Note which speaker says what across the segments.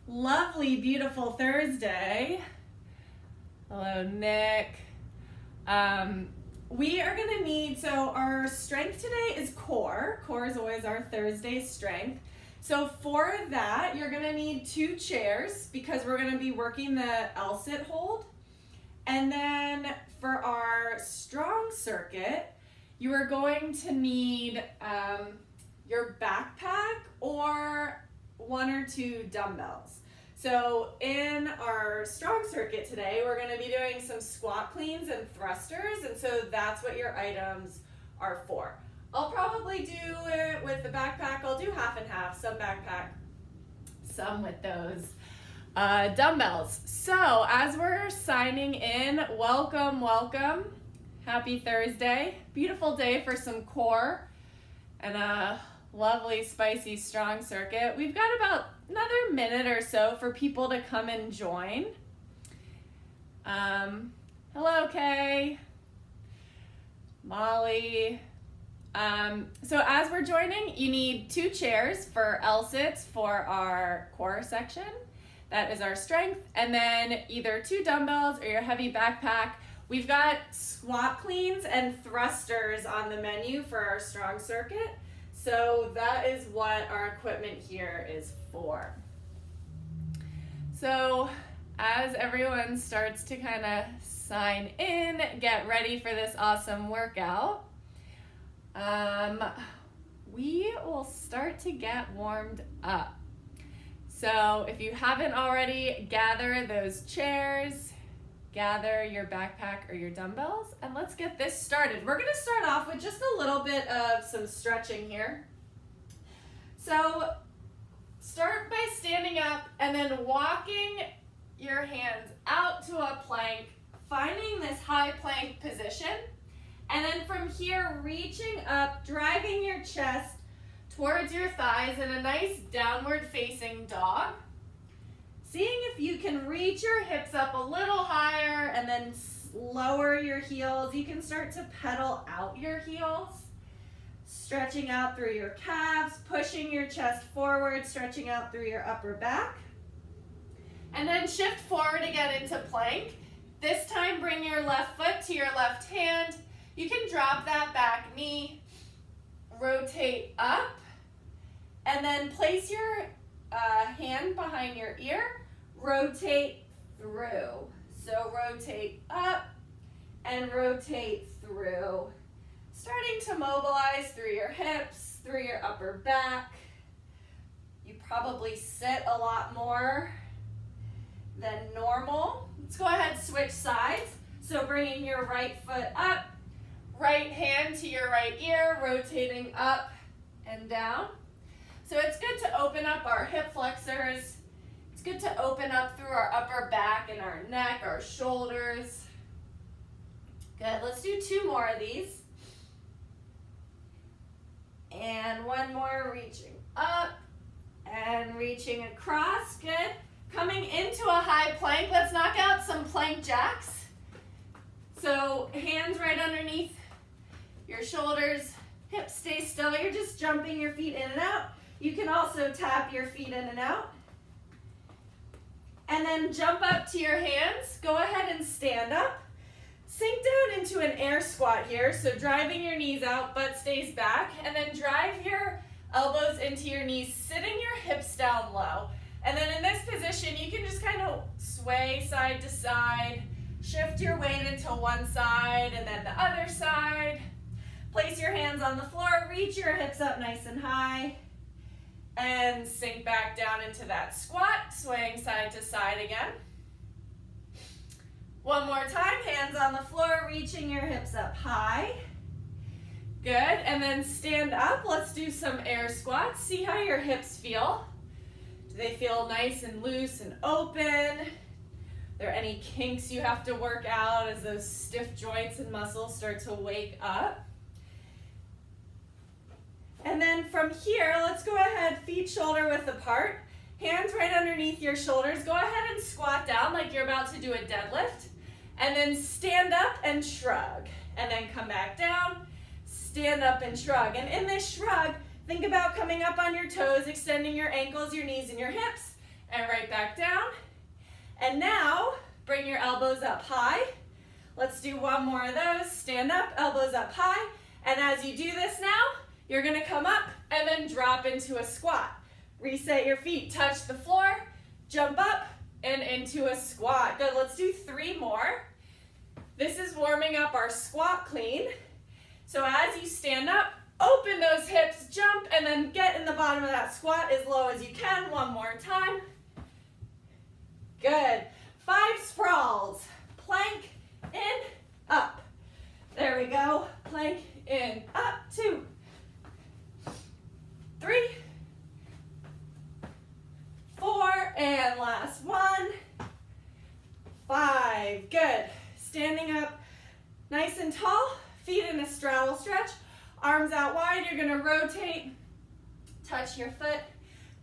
Speaker 1: lovely, beautiful Thursday. Hello, Nick. We are going to need, so our strength today is core. Core is always our Thursday strength. So for that, you're going to need 2 chairs because we're going to be working the L-sit hold. And then for our strong circuit, you are going to need your backpack or 1 or 2 dumbbells. So in our strong circuit today, we're going to be doing some squat cleans and thrusters, and so that's what your items are for. I'll probably do it with the backpack. I'll do half and half, some backpack, some with those dumbbells. So as we're signing in, welcome, welcome. Happy Thursday. Beautiful day for some core and a lovely, spicy, strong circuit. We've got about another minute or so for people to come and join. Hello, Kay. Molly. So as we're joining, you need 2 chairs for L-sits for our core section. That is our strength. And then either 2 dumbbells or your heavy backpack. We've got squat cleans and thrusters on the menu for our strong circuit. So that is what our equipment here is for. So as everyone starts to kind of sign in, get ready for this awesome workout, we will start to get warmed up. So if you haven't already, gather those chairs, gather your backpack or your dumbbells, and let's get this started. We're going to start off with just a little bit of some stretching here. So start by standing up and then walking your hands out to a plank, finding this high plank position, and then from here reaching up, driving your chest towards your thighs in a nice downward facing dog. Seeing if you can reach your hips up a little higher and then lower your heels. You can start to pedal out your heels, stretching out through your calves, pushing your chest forward, stretching out through your upper back. And then shift forward again into plank. This time bring your left foot to your left hand. You can drop that back knee, rotate up, and then place your hand behind your ear, rotate through. So rotate up and rotate through. Starting to mobilize through your hips, through your upper back. You probably sit a lot more than normal. Let's go ahead, switch sides. So bringing your right foot up, right hand to your right ear, rotating up and down. So it's good to open up our hip flexors. It's good to open up through our upper back and our neck, our shoulders. Good, let's do 2 more of these. And 1 more, reaching up and reaching across. Good. Coming into a high plank, let's knock out some plank jacks. So hands right underneath your shoulders, hips stay still. You're just jumping your feet in and out. You can also tap your feet in and out. And then jump up to your hands. Go ahead and stand up. Sink down into an air squat here. So driving your knees out, butt stays back. And then drive your elbows into your knees, sitting your hips down low. And then in this position, you can just kind of sway side to side. Shift your weight into one side and then the other side. Place your hands on the floor. Reach your hips up nice and high. And sink back down into that squat, swaying side to side again. 1 more time, hands on the floor, reaching your hips up high. Good, and then stand up. Let's do some air squats. See how your hips feel. Do they feel nice and loose and open? Are there any kinks you have to work out as those stiff joints and muscles start to wake up? And then from here, let's go ahead, feet shoulder width apart. Hands right underneath your shoulders. Go ahead and squat down like you're about to do a deadlift. And then stand up and shrug. And then come back down, stand up and shrug. And in this shrug, think about coming up on your toes, extending your ankles, your knees, and your hips. and right back down. And now, bring your elbows up high. Let's do one more of those. Stand up, elbows up high. And as you do this now, you're gonna come up and then drop into a squat. Reset your feet, touch the floor, jump up and into a squat. Good, let's do 3 more. This is warming up our squat clean. So as you stand up, open those hips, jump, and then get in the bottom of that squat as low as you can. One more time. Good. 5 sprawls. Plank, in, up. There we go. Plank, in, up. 2, 3, 4, and last one. 5. Good. Standing up nice and tall. Feet in a straddle stretch. Arms out wide. You're going to rotate. Touch your foot.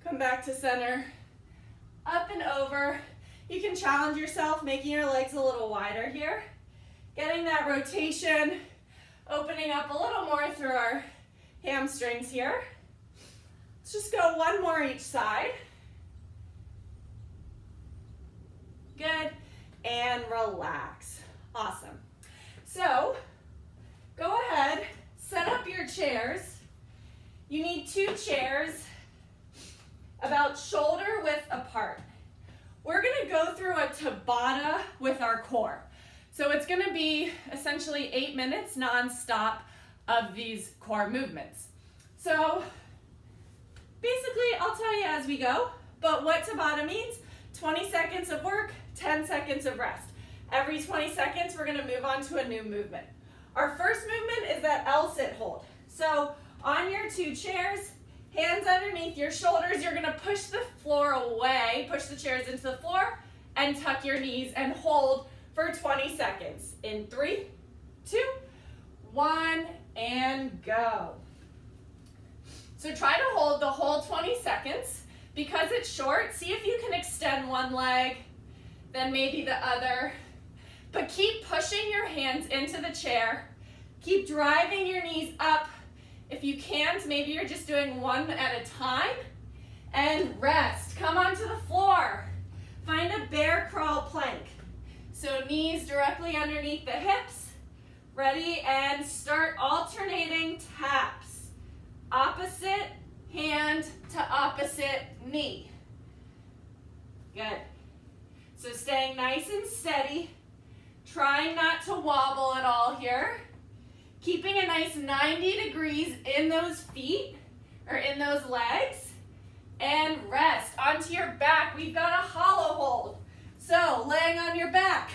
Speaker 1: Come back to center. Up and over. You can challenge yourself, making your legs a little wider here. Getting that rotation, opening up a little more through our hamstrings here. Let's just go 1 more each side. Good, and relax. Awesome. So, go ahead, set up your chairs. You need 2 chairs about shoulder width apart. We're gonna go through a Tabata with our core. So it's gonna be essentially 8 minutes nonstop of these core movements. So basically, I'll tell you as we go, but what Tabata means, 20 seconds of work, 10 seconds of rest. Every 20 seconds, we're gonna move on to a new movement. Our first movement is that L-sit hold. So on your 2 chairs, hands underneath your shoulders, you're gonna push the floor away, push the chairs into the floor, and tuck your knees and hold for 20 seconds. In 3, 2, 1, and go. So try to hold the whole 20 seconds. Because it's short, see if you can extend one leg, then maybe the other. But keep pushing your hands into the chair. Keep driving your knees up. If you can't, maybe you're just doing 1 at a time. And rest. Come onto the floor. Find a bear crawl plank. So knees directly underneath the hips. Ready, and start alternating taps. Opposite hand to opposite knee. Good. So staying nice and steady. Trying not to wobble at all here. Keeping a nice 90 degrees in those feet, or in those legs. And rest. Onto your back, we've got a hollow hold. So, laying on your back,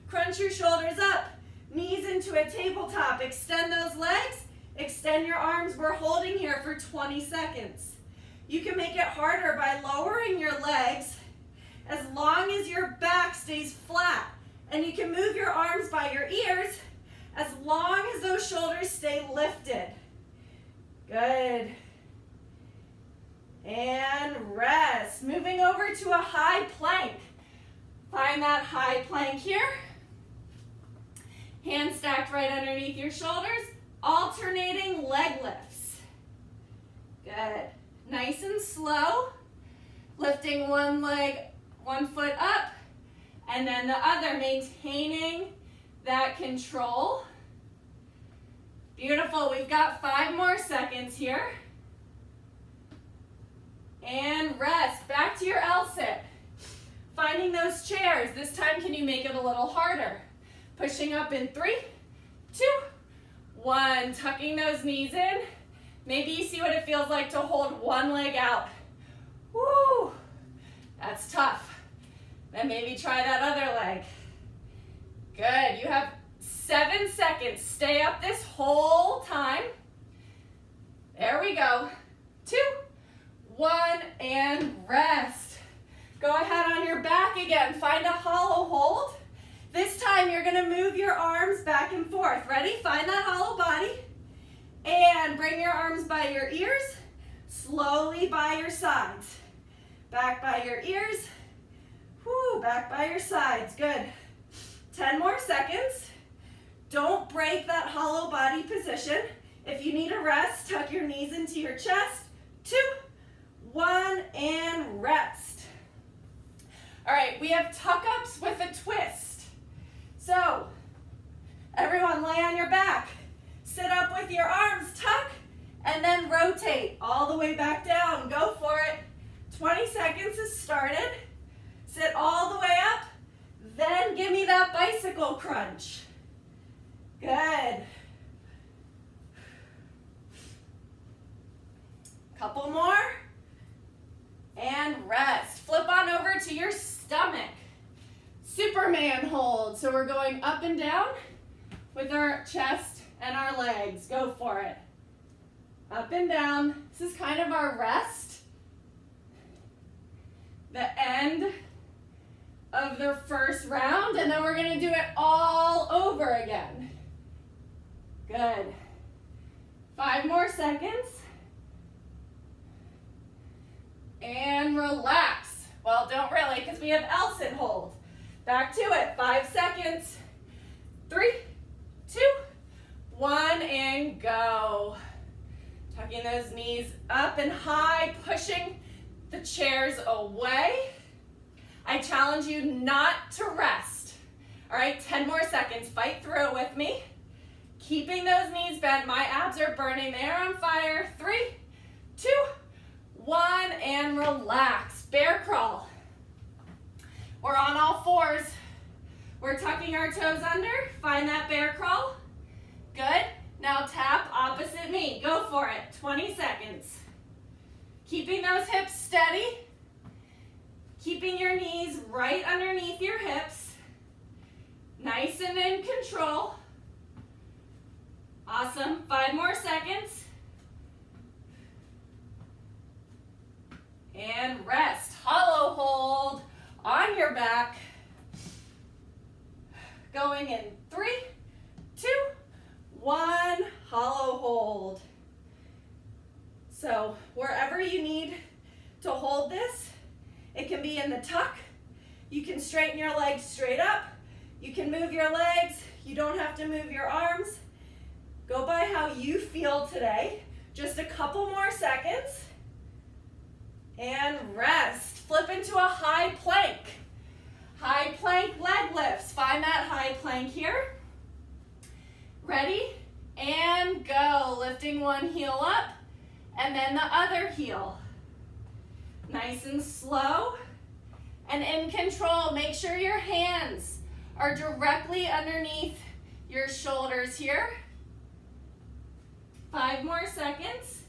Speaker 1: crunch your shoulders up, knees into a tabletop, extend those legs, extend your arms. We're holding here for 20 seconds. You can make it harder by lowering your legs as long as your back stays flat. And you can move your arms by your ears as long as those shoulders stay lifted. Good. And rest. Moving over to a high plank. Find that high plank here. Hands stacked right underneath your shoulders. Alternating leg lifts. Good. Nice and slow. Lifting one leg, 1 foot up, and then the other, maintaining that control. Beautiful. We've got 5 more seconds here. And rest. Back to your L-sit. Finding those chairs. This time, can you make it a little harder? Pushing up in 3, 2, 1. Tucking those knees in. Maybe you see what it feels like to hold one leg out. Woo! That's tough. Then maybe try that other leg. Good. You have 7 seconds. Stay up this whole time. There we go. 2, 1, and rest. Go ahead on your back again. Find a hollow hold. This time you're going to move your arms back and forth. Ready? Find that hollow body. And bring your arms by your ears. Slowly by your sides. Back by your ears. Whoo, back by your sides. Good. 10 more seconds. Don't break that hollow body position. If you need a rest, tuck your knees into your chest. 2, 1, and rest. All right, we have tuck-ups with a twist. So, everyone lay on your back. Sit up with your arms tucked, and then rotate all the way back down. Go for it. 20 seconds has started. Sit all the way up, then give me that bicycle crunch. Good. Couple more. And rest. Flip on over to your stomach. Superman hold. So we're going up and down with our chest and our legs. Go for it. Up and down. This is kind of our rest. The end of the first round, and then we're going to do it all over again. Good. 5 more seconds. And relax. Well, don't really, because we have L-sit hold. Back to it. 5 seconds. 3, 2, 1, and go. Tucking those knees up and high, pushing the chairs away. I challenge you not to rest. All right, 10 more seconds. Fight through it with me. Keeping those knees bent. My abs are burning. They are on fire. 3, 2, 1, and relax. Bear crawl. We're on all fours. We're tucking our toes under. Find that bear crawl. Good. Now tap opposite knee. Go for it. 20 seconds. Keeping those hips steady. Keeping your knees right underneath your hips. Nice and in control. Awesome. 5 more seconds. And rest. Hollow hold on your back. Going in 3, 2, 1. Hollow hold. So wherever you need to hold this, it can be in the tuck. You can straighten your legs straight up. You can move your legs. You don't have to move your arms. Go by how you feel today. Just a couple more seconds. And rest. Flip into a high plank. High plank leg lifts. Find that high plank here. Ready? And go. Lifting one heel up and then the other heel. Nice and slow and in control. Make sure your hands are directly underneath your shoulders here. 5 more seconds.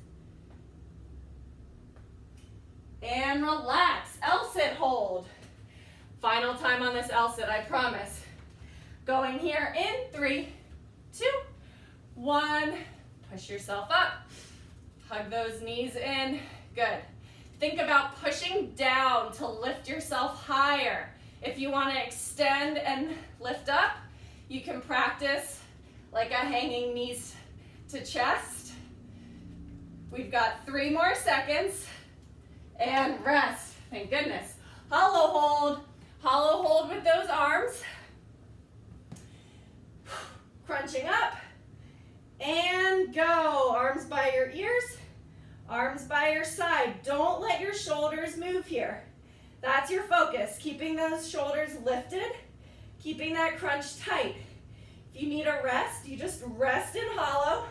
Speaker 1: And relax. L-sit hold. Final time on this L-sit, I promise. Going here in 3, 2, 1. Push yourself up. Hug those knees in. Good. Think about pushing down to lift yourself higher. If you want to extend and lift up, you can practice like a hanging knees to chest. We've got 3 more seconds. And rest. Thank goodness. Hollow hold. Hollow hold with those arms. Crunching up. And go. Arms by your ears. Arms by your side. Don't let your shoulders move here. That's your focus. Keeping those shoulders lifted. Keeping that crunch tight. If you need a rest, you just rest in hollow.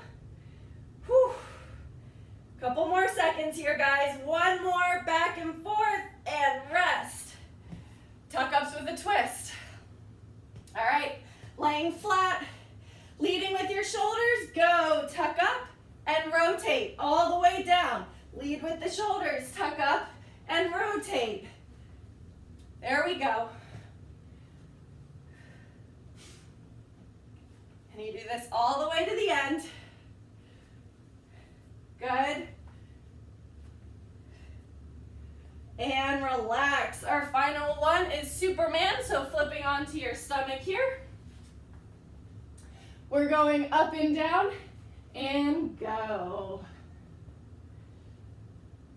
Speaker 1: Whew. Couple more seconds here, guys. 1 more, back and forth, and rest. Tuck-ups with a twist. All right, laying flat, leading with your shoulders. Go, tuck up and rotate all the way down. Lead with the shoulders, tuck up and rotate. There we go. And you do this all the way to the end. Good. And relax. Our final one is Superman, so flipping onto your stomach here. We're going up and down and go.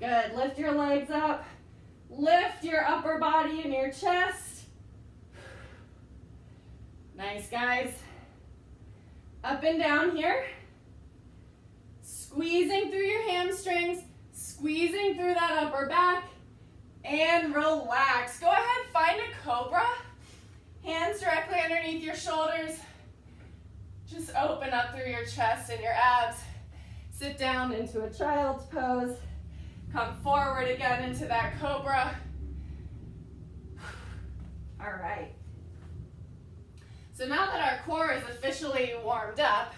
Speaker 1: Good. Lift your legs up. Lift your upper body and your chest. Nice, guys. Up and down here. Squeezing through your hamstrings, squeezing through that upper back, and relax. Go ahead, find open up through your chest and your abs. Sit down into a child's pose. Come forward again into that cobra. All right. So now that our core is officially warmed up,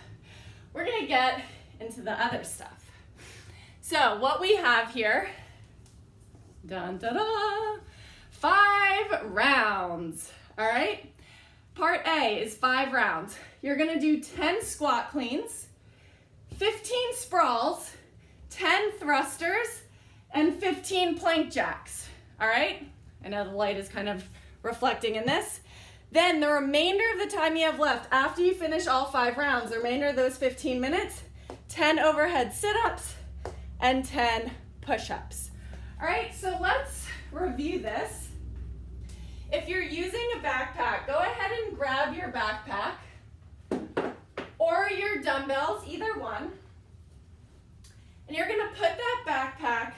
Speaker 1: we're gonna get into the other stuff. So what we have here, dun, da, da, 5 rounds, all right? Part A is 5 rounds. You're gonna do 10 squat cleans, 15 sprawls, 10 thrusters, and 15 plank jacks, all right? I know the light is kind of reflecting in this. Then the remainder of the time you have left, after you finish all 5 rounds, the remainder of those 15 minutes, 10 overhead sit-ups and 10 push-ups. All right, so let's review this. If you're using a backpack, go ahead and grab your backpack or your dumbbells, either one. And you're gonna put that backpack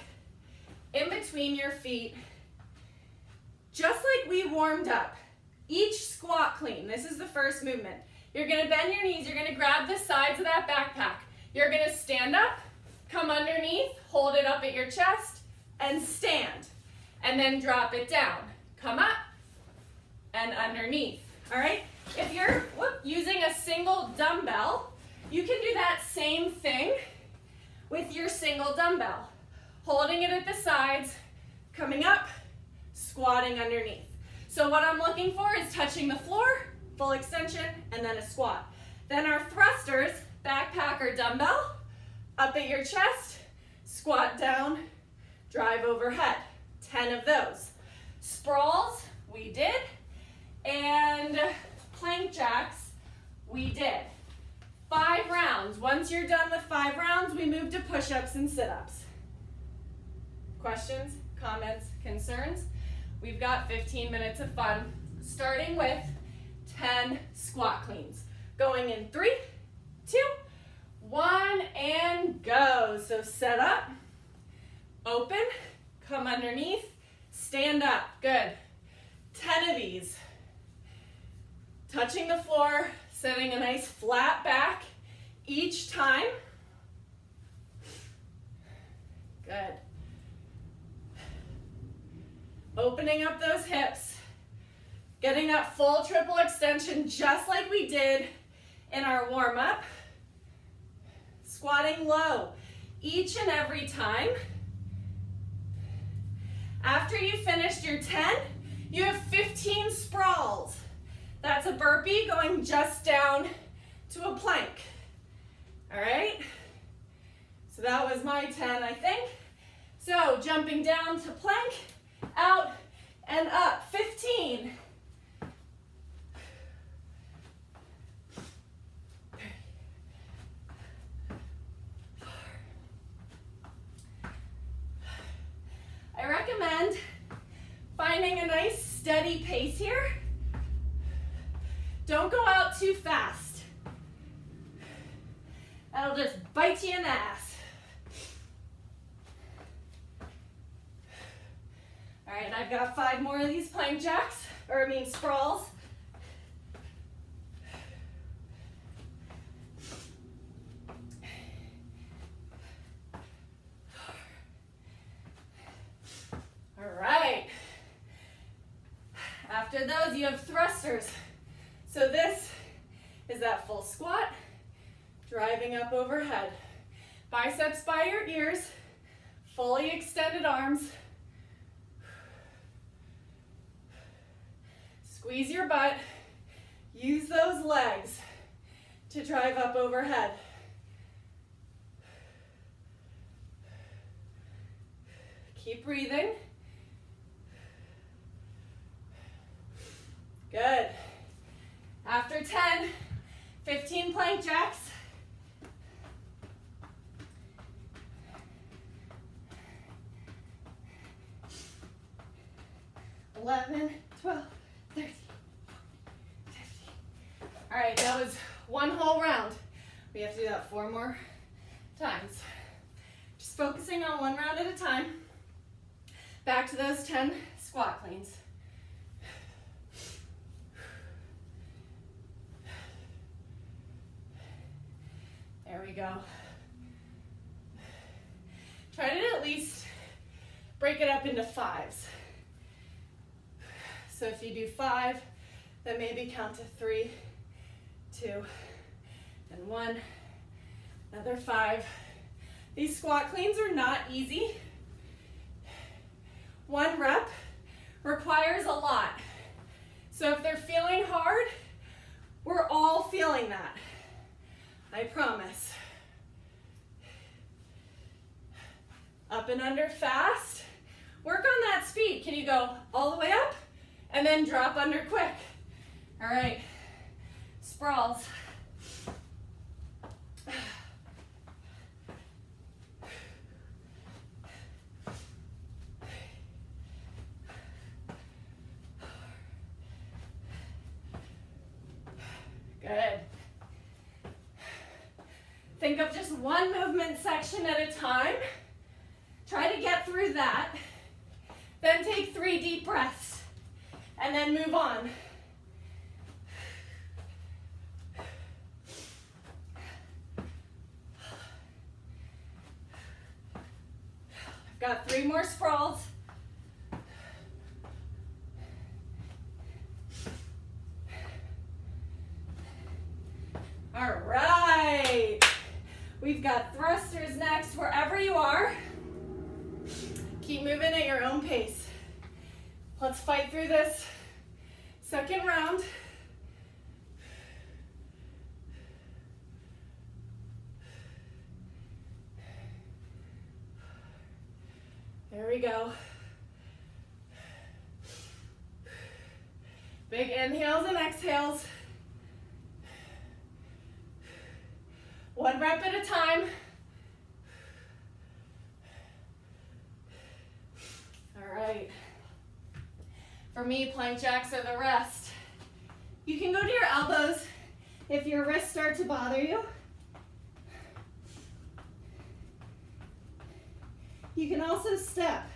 Speaker 1: in between your feet, just like we warmed up. Each squat clean, this is the first movement. You're gonna bend your knees, you're gonna grab the sides of that backpack. You're gonna stand up, come underneath, hold it up at your chest, and stand. And then drop it down. Come up and underneath, all right? If you're using a single dumbbell, you can do that same thing with your single dumbbell. Holding it at the sides, coming up, squatting underneath. So what I'm looking for is touching the floor, full extension, and then a squat. Then our thrusters, backpack or dumbbell, up at your chest, squat down, drive overhead. 10 of those. Sprawls, we did, and plank jacks, we did. 5 rounds. Once you're done with 5 rounds, we move to push-ups and sit-ups. Questions, comments, concerns? We've got 15 minutes of fun, starting with 10 squat cleans. Going in 3, 2, 1, and go. So set up, open, come underneath, stand up. Good. 10 of these. Touching the floor, setting a nice flat back each time. Good. Opening up those hips, getting that full triple extension just like we did in our warm-up. Squatting low each and every time. After you finished your 10, you have 15 sprawls. That's a burpee going just down to a plank. All right? So that was my 10, I think. So jumping down to plank, out and up, 15. I recommend finding a nice steady pace here. Don't go out too fast. That'll just bite you in the ass. All right, and I've got 5 more of these plank jacks, sprawls. All right. After those, you have thrusters. So this is that full squat, driving up overhead. Biceps by your ears, fully extended arms. Squeeze your butt, use those legs to drive up overhead. Keep breathing. Good. After 10, 15 plank jacks. 11, 12, 13, 15. All right, that was 1 whole round. We have to do that 4 more times. Just focusing on 1 round at a time. Back to those 10 squat cleans. we go. Try to at least break it up into 5s. So if you do 5, then maybe count to 3, 2, and 1. Another 5. These squat cleans are not easy. 1 rep requires a lot. So if they're feeling hard, we're all feeling that. I promise. Up and under fast. Work on that speed. Can you go all the way up and then drop under quick? All right. Sprawls. Good. Think of just one movement section at a time. Try to get through that. Then take 3 deep breaths and then move on. I've got 3 more sprawls. All right, we've got thrusters next. Wherever you are, keep moving at your own pace. Let's fight through this second round. There we go. Big inhales and exhales. 1 rep at a time. All right. For me, plank jacks are the rest. You can go to your elbows if your wrists start to bother you. You can also step.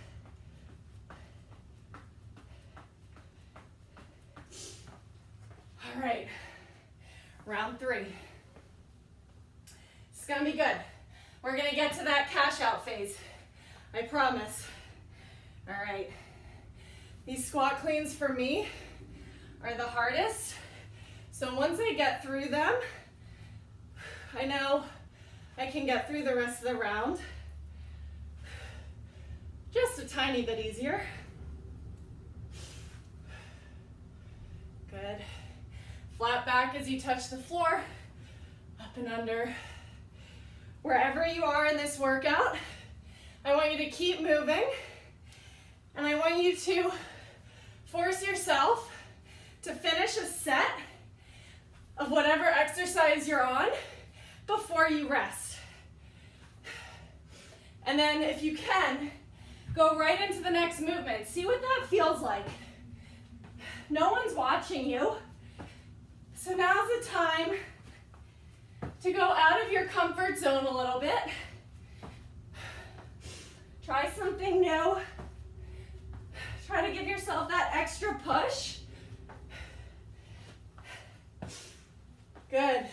Speaker 1: All right, round 3. It's gonna be good. We're gonna get to that cash out phase. I promise. All right. These squat cleans for me are the hardest. So once I get through them, I know I can get through the rest of the round just a tiny bit easier. Good. Flat back as you touch the floor, up and under. Wherever you are in this workout, I want you to keep moving, and I want you to force yourself to finish a set of whatever exercise you're on before you rest. And then if you can, go right into the next movement. See what that feels like. No one's watching you. So now's the time to go out of your comfort zone a little bit. Try something new. Try to give yourself that extra push. Good.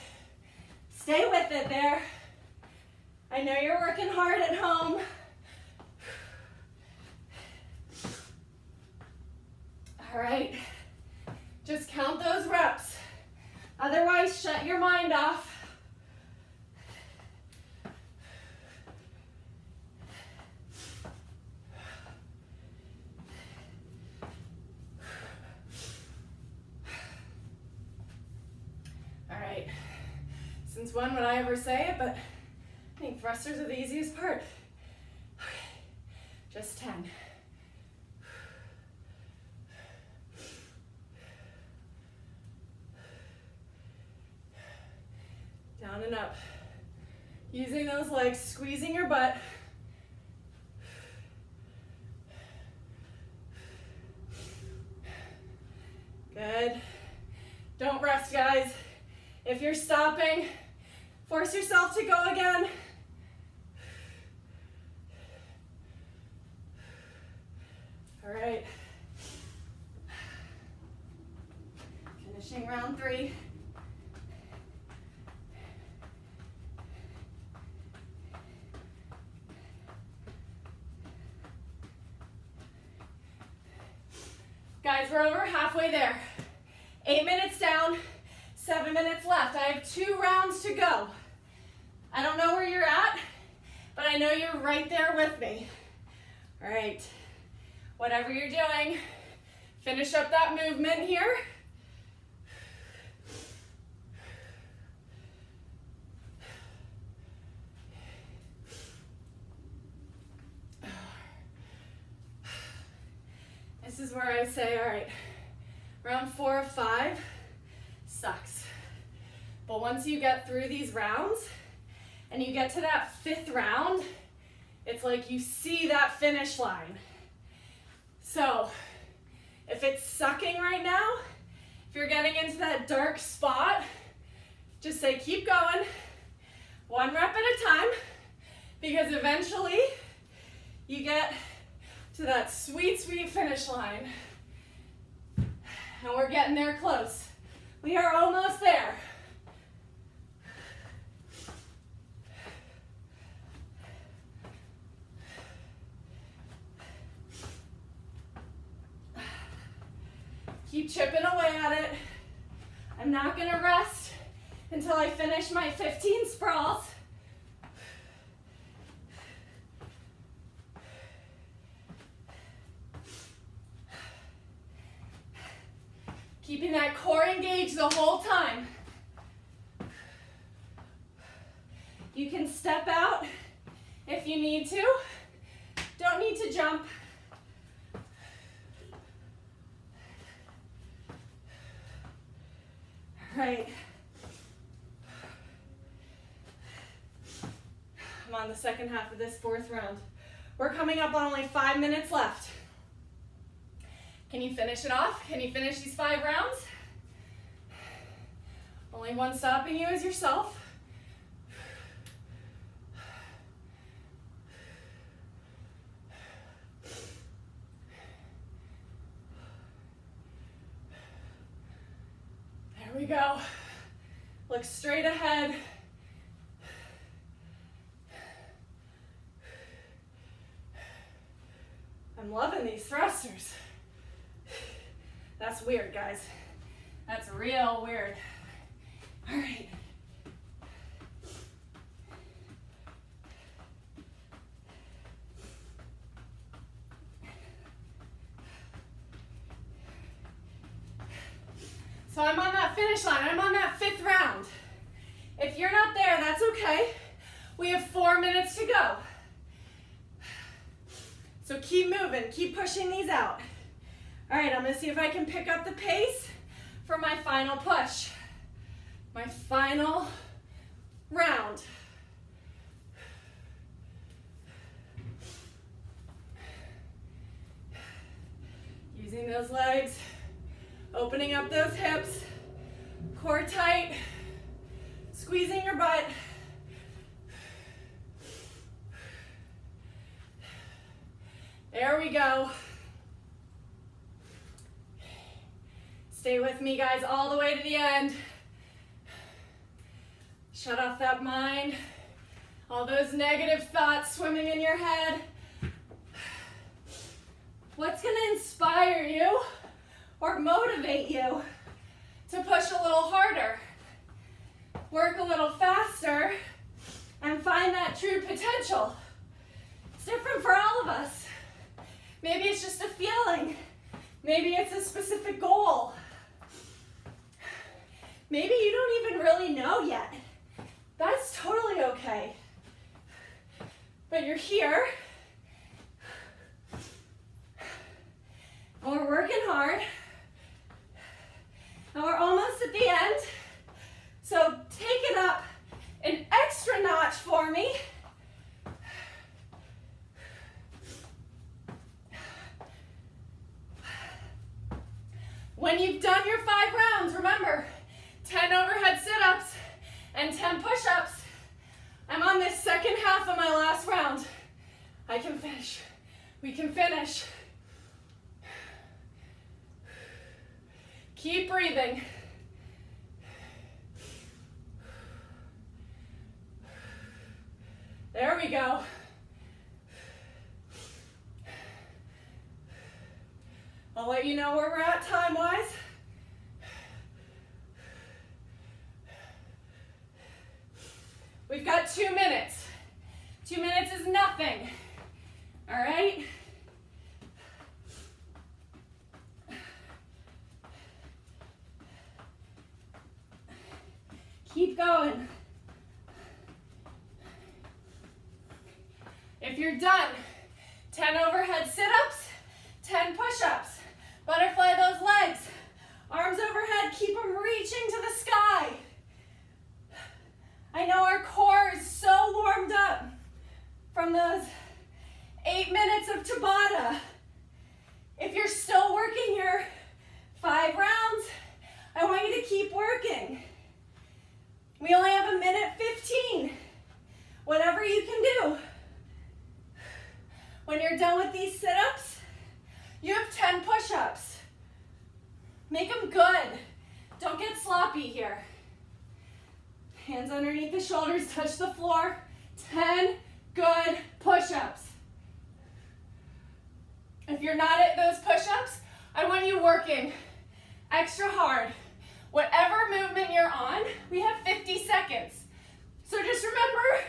Speaker 1: Stay with it there. I know you're working hard at home. All right. Just count those reps. Otherwise, shut your mind off. All right. Since when would I ever say it, but I think thrusters are the easiest part. Okay. Just 10. Down and up. Using those legs, squeezing your butt. Good. Don't rest, guys. If you're stopping, force yourself to go again. All right. Finishing round 3. we're over halfway there. 8 minutes down, 7 minutes left. I have 2 rounds to go. I don't know where you're at, but I know you're right there with me. All right, whatever you're doing, finish up that movement here. This is where I say, all right, round 4 of 5 sucks. But once you get through these rounds and you get to that 5th round, it's like you see that finish line. So if it's sucking right now, if you're getting into that dark spot, just say keep going, 1 rep at a time, because eventually you get to that sweet, sweet finish line. And we're getting there close. We are almost there. Keep chipping away at it. I'm not gonna rest until I finish my 15 sprawls. Keeping that core engaged the whole time. You can step out if you need to. Don't need to jump. All right. I'm on the second half of this 4th round. We're coming up on only 5 minutes left. Can you finish it off? Can you finish these 5 rounds? Only one stopping you is yourself. There we go. Look straight ahead. I'm loving these thrusters. That's weird, guys. That's real weird. All right. So I'm on that finish line. I'm on that 5th round. If you're not there, that's okay. We have 4 minutes to go. So keep moving, keep pushing these out. All right, I'm gonna see if I can pick up the pace for my final push. My final round. Using those legs, opening up those hips, core tight, squeezing your butt. There we go. Stay with me, guys, all the way to the end. Shut off that mind, all those negative thoughts swimming in your head. What's gonna inspire you or motivate you to push a little harder, work a little faster, and find that true potential? It's different for all of us. Maybe it's just a feeling. Maybe it's a specific goal. Maybe you don't even really know yet. That's totally okay. But you're here. And we're working hard. And we're almost at the end. So take it up an extra notch for me. When you've done your 5 rounds, remember, 10 overhead sit-ups and 10 push-ups. I'm on this second half of my last round. I can finish. We can finish. Keep breathing. There we go. I'll let you know where we're at time-wise. We've got 2 minutes. 2 minutes is nothing. All right? Keep going. If you're done, 10 overhead sit-ups, 10 push-ups. Butterfly those legs. Arms overhead, keep them reaching to the sky. I know our core is so warmed up from those 8 minutes of Tabata. If you're still working your 5 rounds, I want you to keep working. We only have 1:15. Whatever you can do. When you're done with these sit-ups, you have 10 push-ups. Make them good. Don't get sloppy here. Hands underneath the shoulders, touch the floor. 10 good push-ups. If you're not at those push-ups, I want you working extra hard. Whatever movement you're on, we have 50 seconds. So just remember,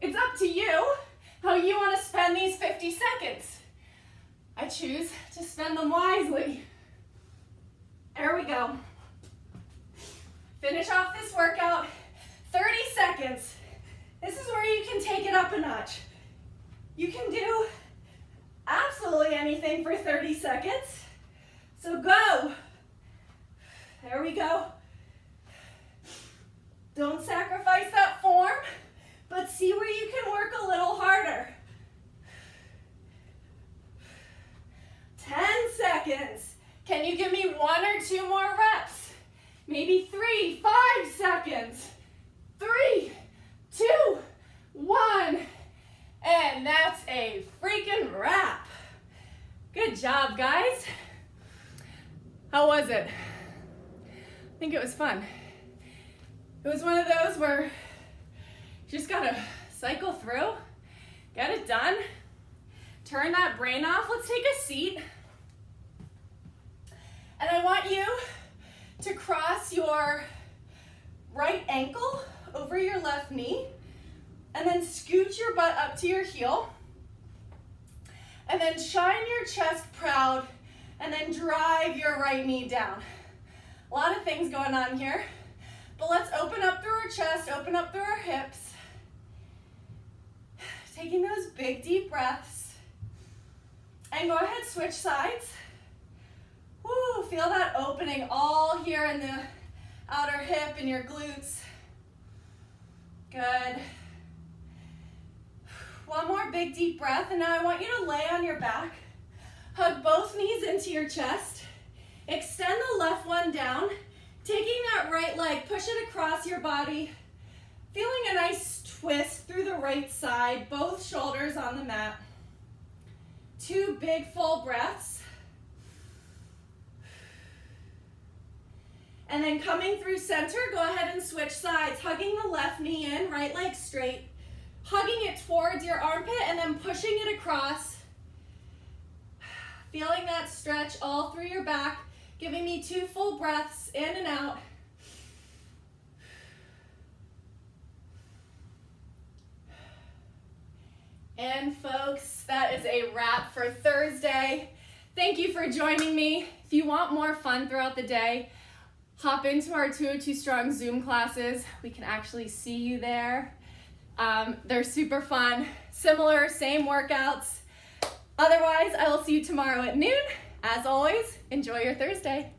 Speaker 1: it's up to you how you want to spend these 50 seconds. I choose to spend them wisely. There we go. Finish off this workout, 30 seconds. This is where you can take it up a notch. You can do absolutely anything for 30 seconds. So go. There we go. Don't sacrifice that form, but see where you can work a little harder. 10 seconds. Can you give me 1 or 2 more reps? Maybe 3, 5 seconds. 3, 2, 1. And that's a freaking wrap. Good job, guys. How was it? I think it was fun. It was one of those where you just gotta cycle through, get it done, turn that brain off. Let's take a seat. And I want you to cross your right ankle over your left knee and then scoot your butt up to your heel and then shine your chest proud and then drive your right knee down. A lot of things going on here, but let's open up through our chest, open up through our hips. Taking those big deep breaths. And go ahead, switch sides. Woo, feel that opening all here in the outer hip and your glutes. Good. One more big deep breath, and now I want you to lay on your back. Hug both knees into your chest. Extend the left one down. Taking that right leg, push it across your body. Feeling a nice twist through the right side, both shoulders on the mat. 2 big full breaths. And then coming through center, go ahead and switch sides, hugging the left knee in, right leg straight, hugging it towards your armpit and then pushing it across. Feeling that stretch all through your back, giving me 2 full breaths in and out. And folks, that is a wrap for Thursday. Thank you for joining me. If you want more fun throughout the day, hop into our 202 Strong Zoom classes. We can actually see you there. They're super fun, similar, same workouts. Otherwise, I will see you tomorrow at noon. As always, enjoy your Thursday.